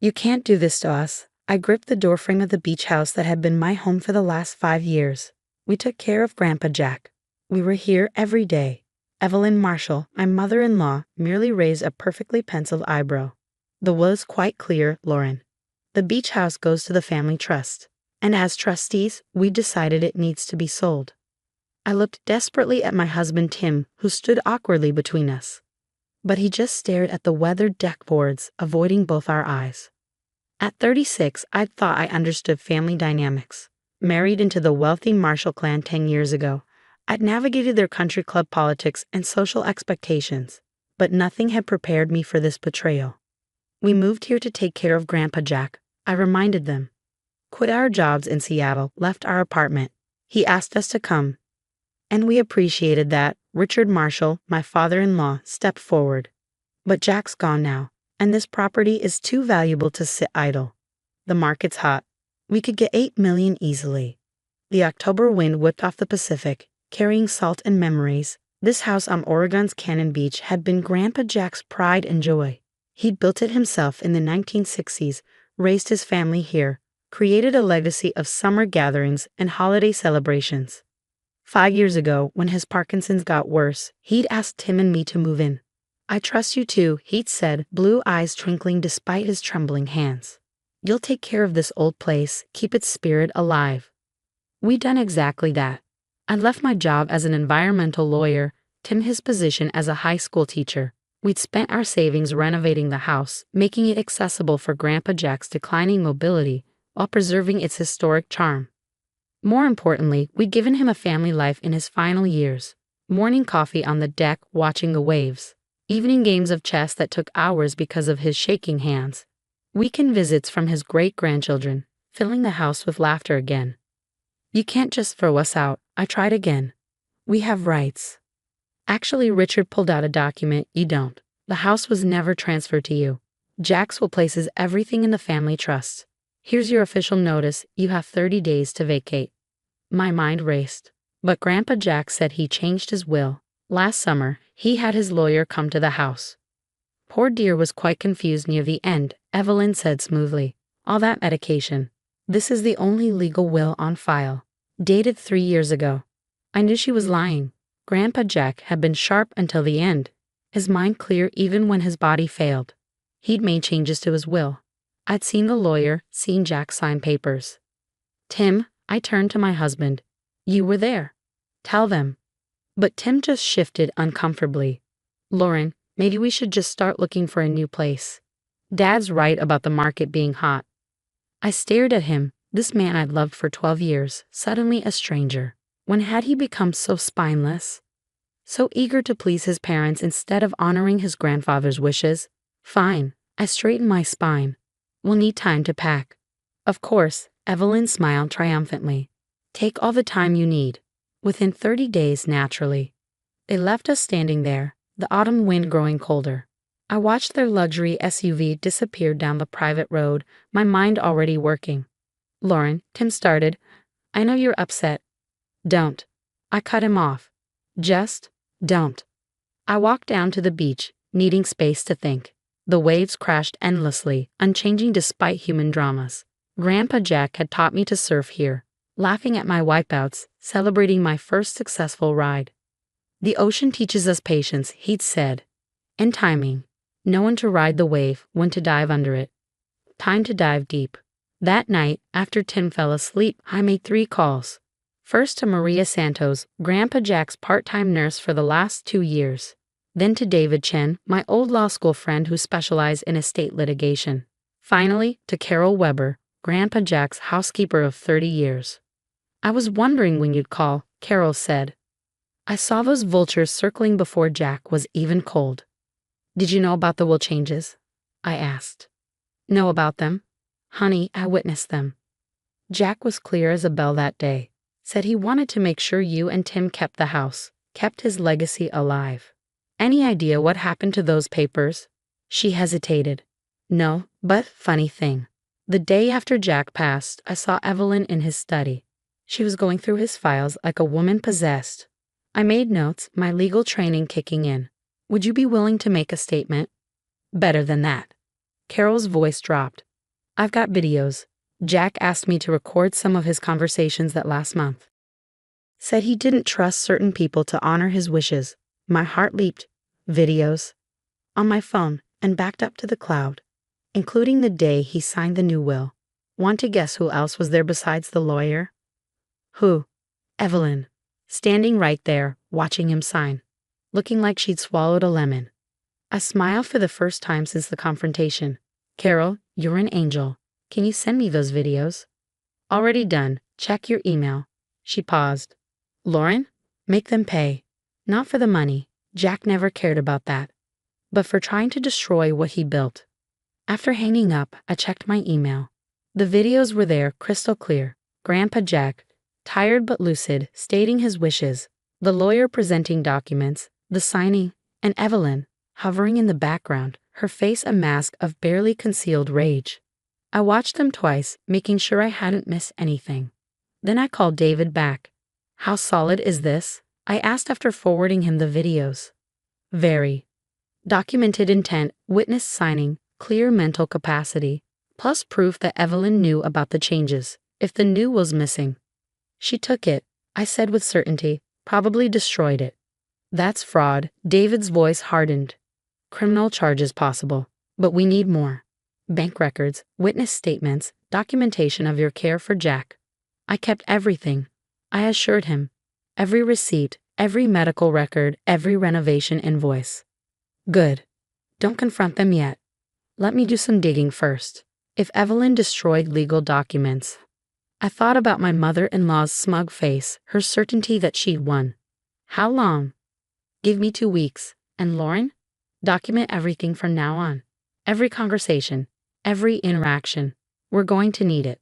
You can't do this to us. I gripped the doorframe of the beach house that had been my home for the last 5 years. We took care of Grandpa Jack. We were here every day. Evelyn Marshall, my mother-in-law, merely raised a perfectly penciled eyebrow. The will is quite clear, Lauren. The beach house goes to the family trust, and as trustees, we decided it needs to be sold. I looked desperately at my husband Tim, who stood awkwardly between us. But he just stared at the weathered deck boards, avoiding both our eyes. At 36, I thought I understood family dynamics. Married into the wealthy Marshall clan 10 years ago, I'd navigated their country club politics and social expectations, but nothing had prepared me for this betrayal. We moved here to take care of Grandpa Jack, I reminded them. Quit our jobs in Seattle, left our apartment. He asked us to come. And we appreciated that. Richard Marshall, my father-in-law, stepped forward. But Jack's gone now, and this property is too valuable to sit idle. The market's hot. We could get $8 million easily. The October wind whipped off the Pacific, carrying salt and memories. This house on Oregon's Cannon Beach had been Grandpa Jack's pride and joy. He'd built it himself in the 1960s, raised his family here, created a legacy of summer gatherings and holiday celebrations. 5 years ago, when his Parkinson's got worse, he'd asked Tim and me to move in. I trust you too, he'd said, blue eyes twinkling despite his trembling hands. You'll take care of this old place, keep its spirit alive. We'd done exactly that. I left my job as an environmental lawyer, Tim his position as a high school teacher. We'd spent our savings renovating the house, making it accessible for Grandpa Jack's declining mobility, while preserving its historic charm. More importantly, we'd given him a family life in his final years. Morning coffee on the deck, watching the waves. Evening games of chess that took hours because of his shaking hands. Weekend visits from his great-grandchildren, filling the house with laughter again. You can't just throw us out, I tried again. We have rights. Actually, Richard pulled out a document. You don't. The house was never transferred to you. Jack's will places everything in the family trust. Here's your official notice. You have 30 days to vacate. My mind raced. But Grandpa Jack said he changed his will. Last summer, he had his lawyer come to the house. Poor dear was quite confused near the end, Evelyn said smoothly. All that medication. This is the only legal will on file. Dated 3 years ago. I knew she was lying. Grandpa Jack had been sharp until the end, his mind clear even when his body failed. He'd made changes to his will. I'd seen the lawyer, seen Jack sign papers. Tim, I turned to my husband. You were there. Tell them. But Tim just shifted uncomfortably. Lauren, maybe we should just start looking for a new place. Dad's right about the market being hot. I stared at him, this man I'd loved for 12 years, suddenly a stranger. When had he become so spineless? So eager to please his parents instead of honoring his grandfather's wishes? Fine, I straightened my spine. We'll need time to pack. Of course, Evelyn smiled triumphantly. Take all the time you need. Within 30 days, naturally. They left us standing there, the autumn wind growing colder. I watched their luxury SUV disappear down the private road, my mind already working. Lauren, Tim started. I know you're upset. Don't. I cut him off. Just don't. I walked down to the beach, needing space to think. The waves crashed endlessly, unchanging despite human dramas. Grandpa Jack had taught me to surf here, laughing at my wipeouts, celebrating my first successful ride. The ocean teaches us patience, he'd said. And timing. Know when to ride the wave, when to dive under it. Time to dive deep. That night, after Tim fell asleep, I made 3 calls. First to Maria Santos, Grandpa Jack's part-time nurse for the last 2 years. Then to David Chen, my old law school friend who specialized in estate litigation. Finally, to Carol Weber, Grandpa Jack's housekeeper of 30 years. I was wondering when you'd call, Carol said. I saw those vultures circling before Jack was even cold. Did you know about the will changes? I asked. Know about them? Honey, I witnessed them. Jack was clear as a bell that day. Said he wanted to make sure you and Tim kept the house, kept his legacy alive. Any idea what happened to those papers? She hesitated. No, but funny thing. The day after Jack passed, I saw Evelyn in his study. She was going through his files like a woman possessed. I made notes, my legal training kicking in. Would you be willing to make a statement? Better than that. Carol's voice dropped. I've got videos. Jack asked me to record some of his conversations that last month. Said he didn't trust certain people to honor his wishes. My heart leaped. Videos. On my phone and backed up to the cloud, including the day he signed the new will. Want to guess who else was there besides the lawyer? Who? Evelyn. Standing right there, watching him sign, looking like she'd swallowed a lemon. I smiled for the first time since the confrontation. Carol, you're an angel. Can you send me those videos? Already done. Check your email. She paused. Lauren? Make them pay. Not for the money. Jack never cared about that. But for trying to destroy what he built. After hanging up, I checked my email. The videos were there, crystal clear. Grandpa Jack, tired but lucid, stating his wishes. The lawyer presenting documents, the signing, and Evelyn, hovering in the background, her face a mask of barely concealed rage. I watched them twice, making sure I hadn't missed anything. Then I called David back. How solid is this? I asked after forwarding him the videos. Very. Documented intent, witness signing, clear mental capacity, plus proof that Evelyn knew about the changes, if the new was missing. She took it, I said with certainty, probably destroyed it. That's fraud. David's voice hardened. Criminal charges possible, but we need more. Bank records, witness statements, documentation of your care for Jack. I kept everything. I assured him. Every receipt, every medical record, every renovation invoice. Good. Don't confront them yet. Let me do some digging first. If Evelyn destroyed legal documents. I thought about my mother-in-law's smug face, her certainty that she'd won. How long? Give me 2 weeks. And Lauren? Document everything from now on. Every conversation, every interaction. We're going to need it.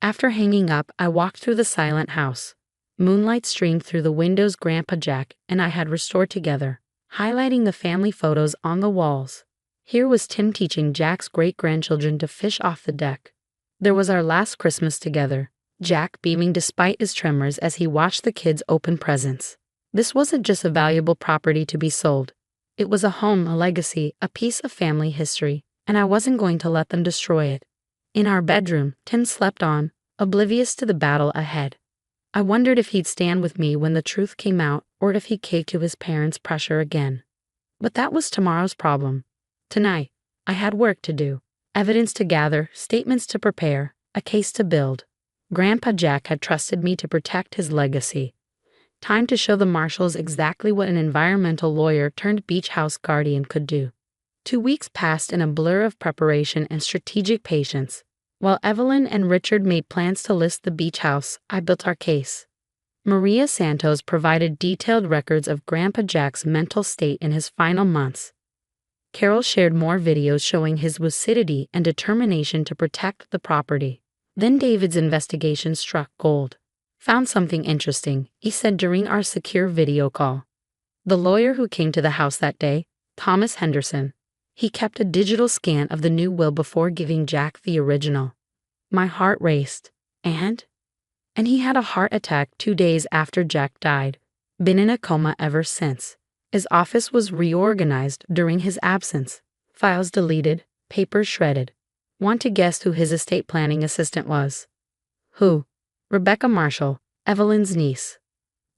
After hanging up, I walked through the silent house. Moonlight streamed through the windows Grandpa Jack and I had restored together, highlighting the family photos on the walls. Here was Tim teaching Jack's great-grandchildren to fish off the deck. There was our last Christmas together, Jack beaming despite his tremors as he watched the kids open presents. This wasn't just a valuable property to be sold. It was a home, a legacy, a piece of family history, and I wasn't going to let them destroy it. In our bedroom, Tim slept on, oblivious to the battle ahead. I wondered if he'd stand with me when the truth came out or if he'd cave to his parents' pressure again. But that was tomorrow's problem. Tonight, I had work to do, evidence to gather, statements to prepare, a case to build. Grandpa Jack had trusted me to protect his legacy. Time to show the marshals exactly what an environmental lawyer turned beach house guardian could do. 2 weeks passed in a blur of preparation and strategic patience. While Evelyn and Richard made plans to list the beach house, I built our case. Maria Santos provided detailed records of Grandpa Jack's mental state in his final months. Carol shared more videos showing his lucidity and determination to protect the property. Then David's investigation struck gold. Found something interesting, he said during our secure video call. The lawyer who came to the house that day, Thomas Henderson, he kept a digital scan of the new will before giving Jack the original. My heart raced. And he had a heart attack 2 days after Jack died. Been in a coma ever since. His office was reorganized during his absence. Files deleted, papers shredded. Want to guess who his estate planning assistant was? Who? Rebecca Marshall, Evelyn's niece.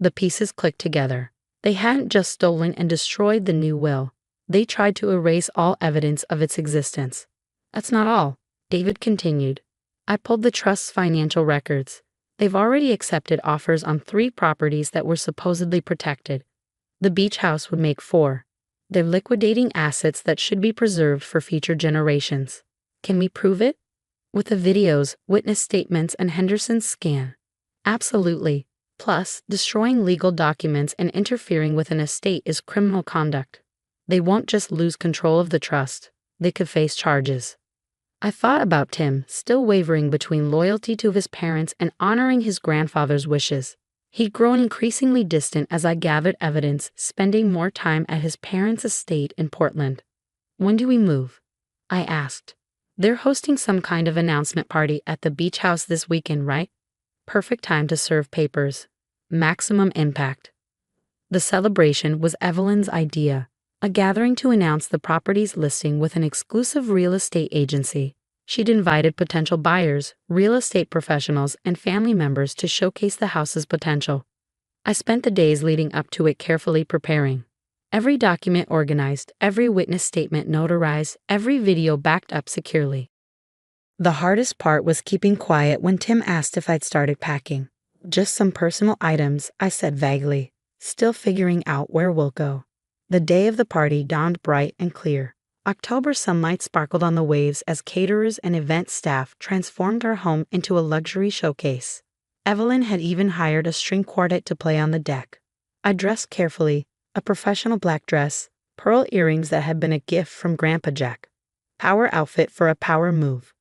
The pieces clicked together. They hadn't just stolen and destroyed the new will. They tried to erase all evidence of its existence. That's not all, David continued. I pulled the trust's financial records. They've already accepted offers on 3 properties that were supposedly protected. The beach house would make 4. They're liquidating assets that should be preserved for future generations. Can we prove it? With the videos, witness statements, and Henderson's scan. Absolutely. Plus, destroying legal documents and interfering with an estate is criminal conduct. They won't just lose control of the trust. They could face charges. I thought about Tim, still wavering between loyalty to his parents and honoring his grandfather's wishes. He'd grown increasingly distant as I gathered evidence, spending more time at his parents' estate in Portland. When do we move? I asked. They're hosting some kind of announcement party at the beach house this weekend, right? Perfect time to serve papers. Maximum impact. The celebration was Evelyn's idea, a gathering to announce the property's listing with an exclusive real estate agency. She'd invited potential buyers, real estate professionals, and family members to showcase the house's potential. I spent the days leading up to it carefully preparing. Every document organized, every witness statement notarized, every video backed up securely. The hardest part was keeping quiet when Tim asked if I'd started packing. Just some personal items, I said vaguely, still figuring out where we'll go. The day of the party dawned bright and clear. October sunlight sparkled on the waves as caterers and event staff transformed our home into a luxury showcase. Evelyn had even hired a string quartet to play on the deck. I dressed carefully, a professional black dress, pearl earrings that had been a gift from Grandpa Jack. Power outfit for a power move.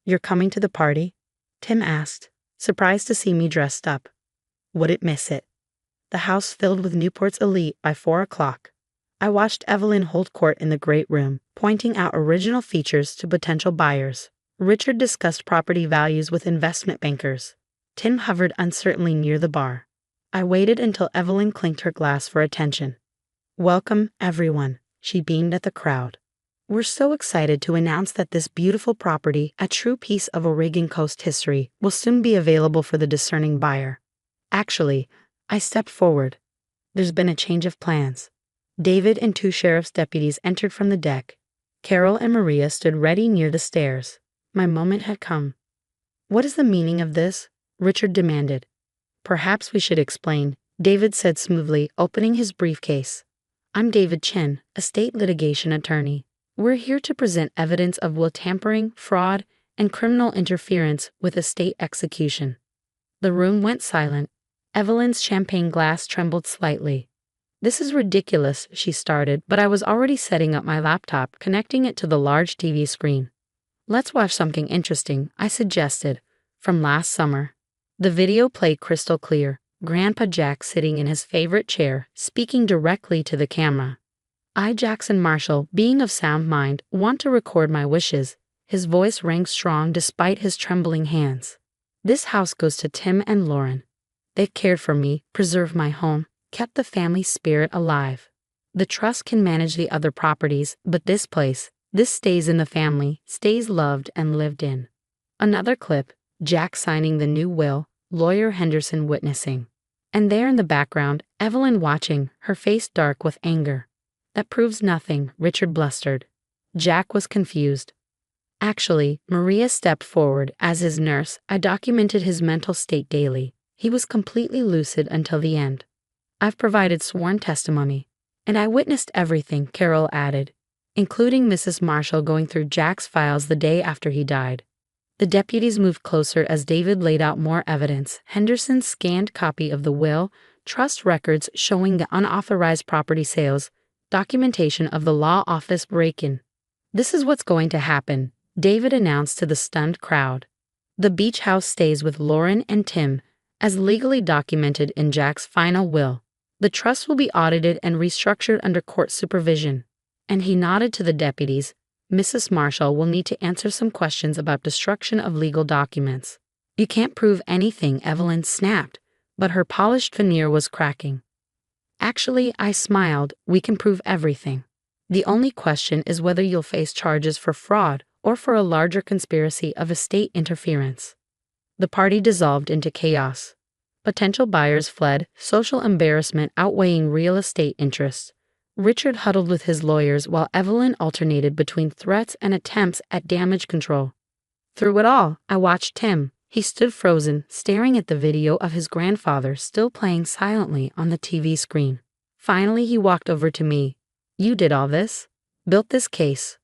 "You're coming to the party?" Tim asked, surprised to see me dressed up. Wouldn't miss it. The house filled with Newport's elite by 4 o'clock. I watched Evelyn hold court in the great room, pointing out original features to potential buyers. Richard discussed property values with investment bankers. Tim hovered uncertainly near the bar. I waited until Evelyn clinked her glass for attention. "Welcome, everyone," she beamed at the crowd. "We're so excited to announce that this beautiful property, a true piece of Oregon coast history, will soon be available for the discerning buyer." Actually, I stepped forward. There's been a change of plans. David and 2 sheriff's deputies entered from the deck. Carol and Maria stood ready near the stairs. My moment had come. "What is the meaning of this?" Richard demanded. "Perhaps we should explain," David said smoothly, opening his briefcase. "I'm David Chin, estate litigation attorney. We're here to present evidence of will tampering, fraud, and criminal interference with estate execution." The room went silent. Evelyn's champagne glass trembled slightly. "This is ridiculous," she started, but I was already setting up my laptop, connecting it to the large TV screen. "Let's watch something interesting," I suggested, "from last summer." The video played crystal clear, Grandpa Jack sitting in his favorite chair, speaking directly to the camera. "I, Jackson Marshall, being of sound mind, want to record my wishes." His voice rang strong despite his trembling hands. "This house goes to Tim and Lauren. They've cared for me, preserved my home, kept the family spirit alive. The trust can manage the other properties, but this place, this stays in the family, stays loved and lived in." Another clip, Jack signing the new will, lawyer Henderson witnessing. And there in the background, Evelyn watching, her face dark with anger. "That proves nothing," Richard blustered. Jack was confused. Actually, Maria stepped forward. As his nurse, I documented his mental state daily. He was completely lucid until the end. "I've provided sworn testimony. And I witnessed everything," Carol added, including Mrs. Marshall going through Jack's files the day after he died. The deputies moved closer as David laid out more evidence. Henderson's scanned copy of the will, trust records showing the unauthorized property sales, documentation of the law office break-in. "This is what's going to happen," David announced to the stunned crowd. "The beach house stays with Lauren and Tim, as legally documented in Jack's final will. The trust will be audited and restructured under court supervision." And he nodded to the deputies. "Mrs. Marshall will need to answer some questions about destruction of legal documents." "You can't prove anything," Evelyn snapped, but her polished veneer was cracking. "Actually," I smiled, "we can prove everything. The only question is whether you'll face charges for fraud or for a larger conspiracy of estate interference." The party dissolved into chaos. Potential buyers fled, social embarrassment outweighing real estate interests. Richard huddled with his lawyers while Evelyn alternated between threats and attempts at damage control. Through it all, I watched Tim. He stood frozen, staring at the video of his grandfather still playing silently on the TV screen. Finally, he walked over to me. "You did all this? Built this case?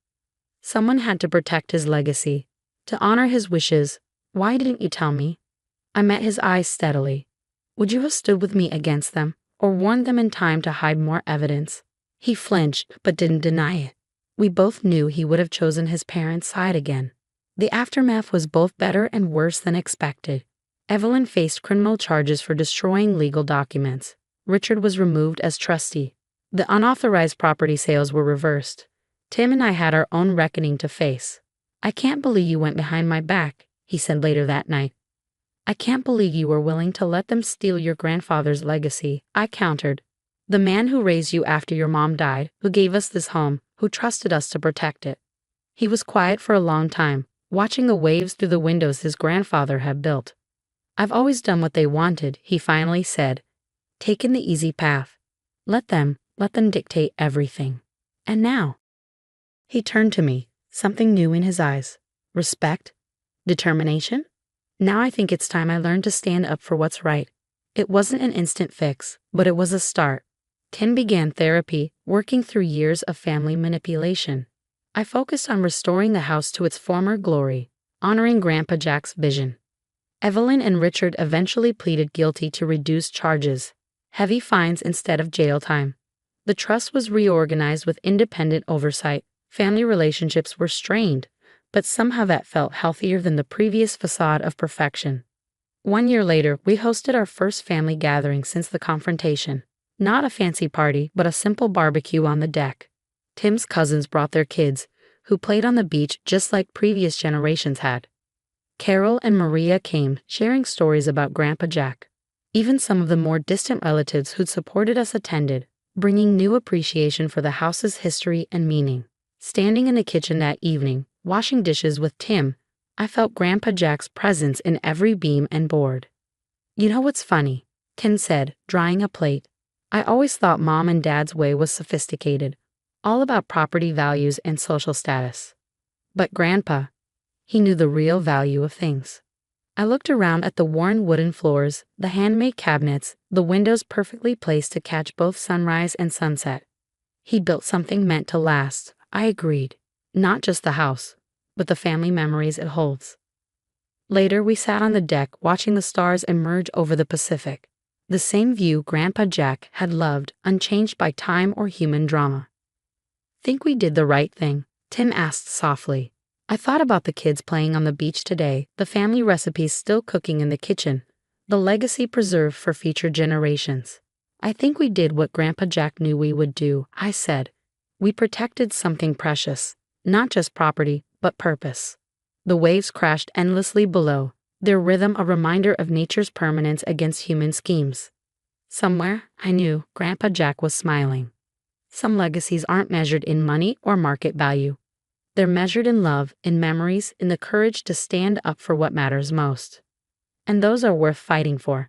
Someone had to protect his legacy, to honor his wishes. Why didn't you tell me?" I met his eyes steadily. "Would you have stood with me against them, or warned them in time to hide more evidence?" He flinched, but didn't deny it. We both knew he would have chosen his parents' side again. The aftermath was both better and worse than expected. Evelyn faced criminal charges for destroying legal documents. Richard was removed as trustee. The unauthorized property sales were reversed. Tim and I had our own reckoning to face. "I can't believe you went behind my back," he said later that night. "I can't believe you were willing to let them steal your grandfather's legacy," I countered. "The man who raised you after your mom died, who gave us this home, who trusted us to protect it." He was quiet for a long time, watching the waves through the windows his grandfather had built. "I've always done what they wanted," he finally said, "taken the easy path. Let them dictate everything. And now." He turned to me, something new in his eyes. Respect? Determination? "Now I think it's time I learned to stand up for what's right." It wasn't an instant fix, but it was a start. Tim began therapy, working through years of family manipulation. I focused on restoring the house to its former glory, honoring Grandpa Jack's vision. Evelyn and Richard eventually pleaded guilty to reduced charges, heavy fines instead of jail time. The trust was reorganized with independent oversight. Family relationships were strained, but somehow that felt healthier than the previous facade of perfection. 1 year later, we hosted our first family gathering since the confrontation. Not a fancy party, but a simple barbecue on the deck. Tim's cousins brought their kids, who played on the beach just like previous generations had. Carol and Maria came, sharing stories about Grandpa Jack. Even some of the more distant relatives who'd supported us attended, bringing new appreciation for the house's history and meaning. Standing in the kitchen that evening, washing dishes with Tim, I felt Grandpa Jack's presence in every beam and board. "You know what's funny?" Tim said, drying a plate. "I always thought Mom and Dad's way was sophisticated, all about property values and social status. But Grandpa, he knew the real value of things." I looked around at the worn wooden floors, the handmade cabinets, the windows perfectly placed to catch both sunrise and sunset. He built something meant to last, I agreed. Not just the house, but the family memories it holds. Later, we sat on the deck watching the stars emerge over the Pacific. The same view Grandpa Jack had loved, unchanged by time or human drama. "Think we did the right thing?" Tim asked softly. I thought about the kids playing on the beach today, the family recipes still cooking in the kitchen, the legacy preserved for future generations. "I think we did what Grandpa Jack knew we would do," I said. "We protected something precious, not just property, but purpose." The waves crashed endlessly below, their rhythm a reminder of nature's permanence against human schemes. Somewhere, I knew, Grandpa Jack was smiling. Some legacies aren't measured in money or market value. They're measured in love, in memories, in the courage to stand up for what matters most. And those are worth fighting for.